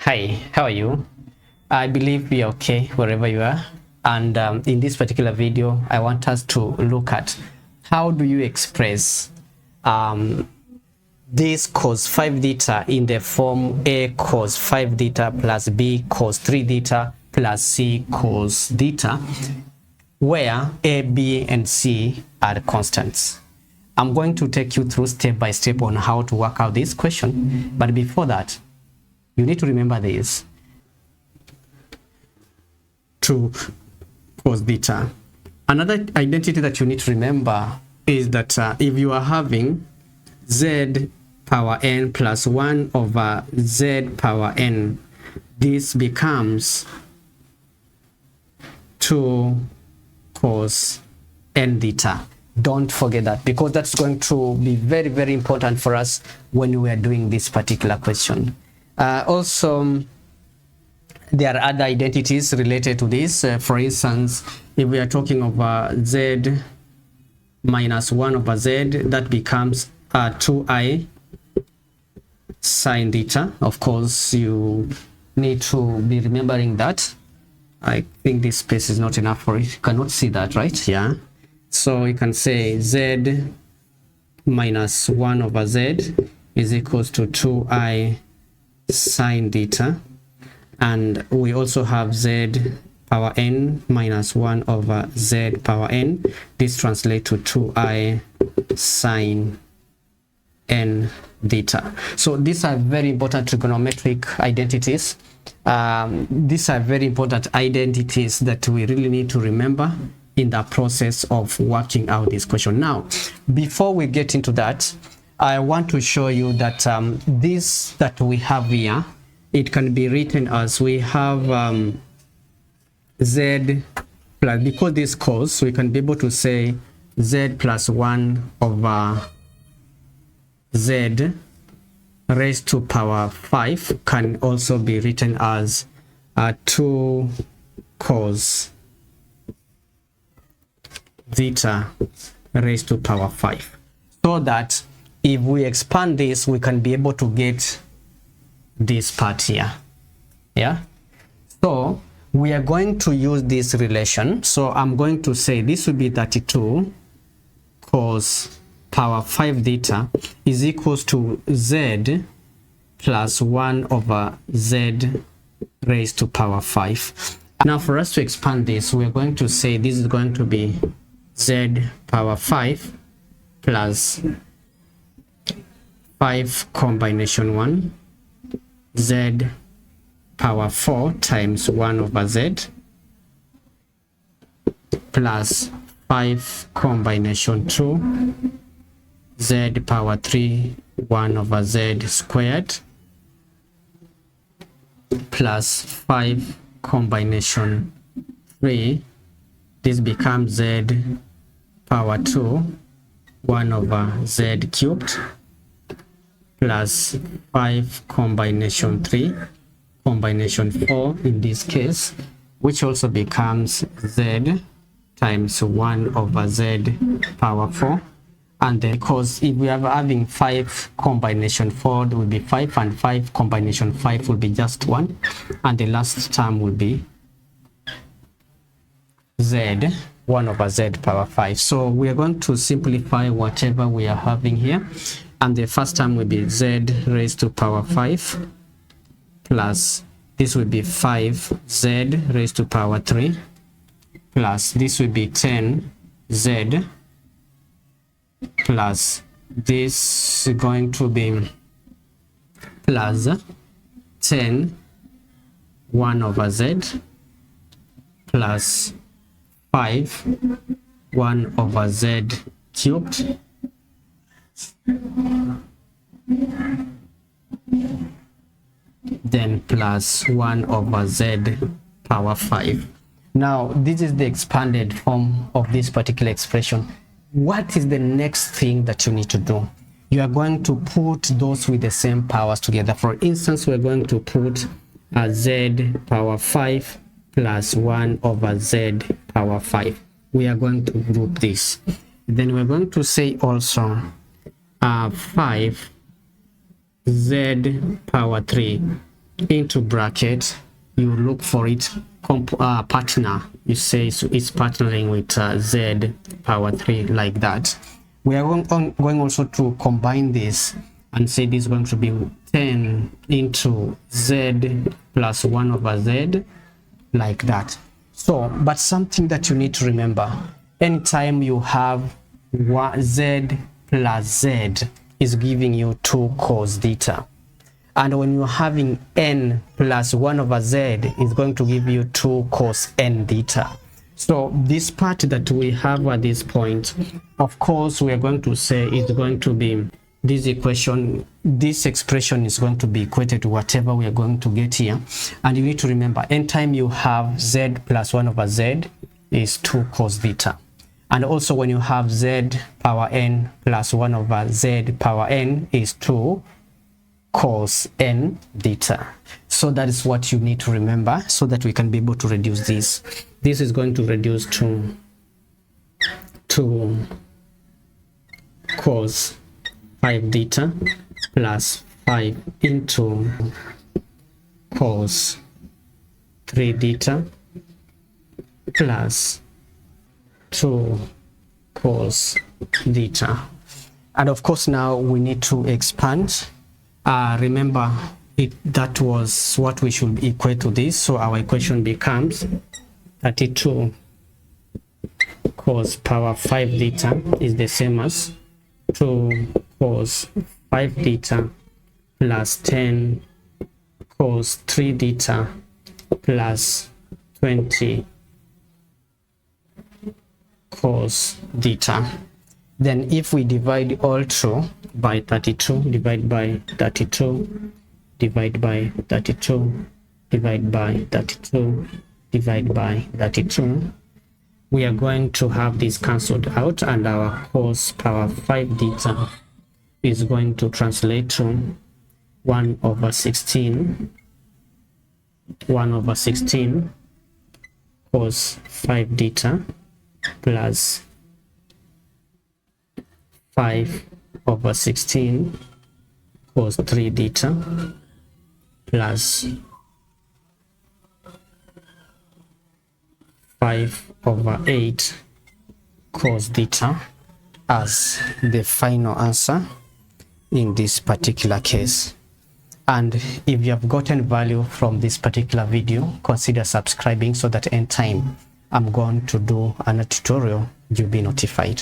Hi, how are you? I believe you're okay wherever you are. And in this particular video, I want us to look at how do you express this cos 5 theta in the form a cos 5 theta plus b cos 3 theta plus c cos theta, where a, b, and c are constants. I'm going to take you through step by step on how to work out this question. But before that, you need to remember this. 2 cos theta. Another identity that you need to remember is that if you are having z power n plus 1 over z power n, this becomes 2 cos n theta. Don't forget that, because that's going to be very, very important for us when we are doing this particular question. Also, there are other identities related to this. For instance, if we are talking of z minus 1 over z, that becomes 2i sine theta. Of course, you need to be remembering that. I think this space is not enough for it. You cannot see that, right? Yeah. So you can say z minus 1 over z is equals to 2i sine theta. And we also have z power n minus 1 over z power n. This translates to 2i sine n theta. So these are very important trigonometric identities. These are very important identities that we really need to remember in the process of working out this question. Now, before we get into that, I want to show you that this that we have here, it can be written as we have z plus, because this cos, we can be able to say z plus 1 over z raised to power 5 can also be written as 2 cos theta raised to power 5, so that if we expand this, we can be able to get this part here. Yeah, so we are going to use this relation. So I'm going to say this will be 32 cos power 5 theta is equals to z plus 1 over z raised to power 5. Now, for us to expand this, we're going to say this is going to be z power 5 plus 5 combination 1 z power 4 times 1 over z plus 5 combination 2 z power 3 1 over z squared plus 5 combination 3, this becomes z power 2 1 over z cubed plus 5 combination 3 combination 4 in this case, which also becomes z times 1 over z power 4. And then, because if we are having 5 combination 4, it will be 5, and 5 combination 5 will be just 1, and the last term will be z 1 over z power 5. So we are going to simplify whatever we are having here, and the first term will be z raised to power 5 plus this will be 5z raised to power 3 plus this will be 10z plus this is going to be plus 10 1 over z plus 5 1 over z cubed then plus 1 over z power 5. Now, this is the expanded form of this particular expression. What is the next thing that you need to do? You are going to put those with the same powers together. For instance, we're going to put z power 5 plus 1 over z power 5. We are going to group this. Then we're going to say also 5 z power 3 into bracket, you look for it partner, you say so it's partnering with z power 3, like that. We are going also to combine this and say this is going to be 10 into z plus 1 over z, like that. So, but something that you need to remember, anytime you have z plus z is giving you 2 cos theta, and when you're having n plus 1 over z is going to give you 2 cos n theta. So this part that we have at this point, of course we are going to say it's going to be this equation, this expression is going to be equated to whatever we are going to get here. And you need to remember, anytime you have z plus 1 over z is 2 cos theta. And also when you have z power n plus 1 over z power n is 2 cos n theta. So that is what you need to remember, so that we can be able to reduce this. This is going to reduce to cos 5 theta plus 5 into cos 3 theta plus 2 cos theta. And of course now we need to expand. Remember that was what we should equate to this, so our equation becomes 32 cos power 5 theta is the same as 2 cos 5 theta plus 10 cos 3 theta plus 20 cos theta. Then if we divide all two by 32, divide by 32, divide by 32, divide by 32, divide by 32, we are going to have this cancelled out, and our cos power 5 theta is going to translate to 1 over 16 cos 5 theta plus 5 over 16 cos 3 theta plus 5 over 8 cos theta as the final answer in this particular case. And if you have gotten value from this particular video, consider subscribing so that anytime I'm going to do another tutorial, you'll be notified.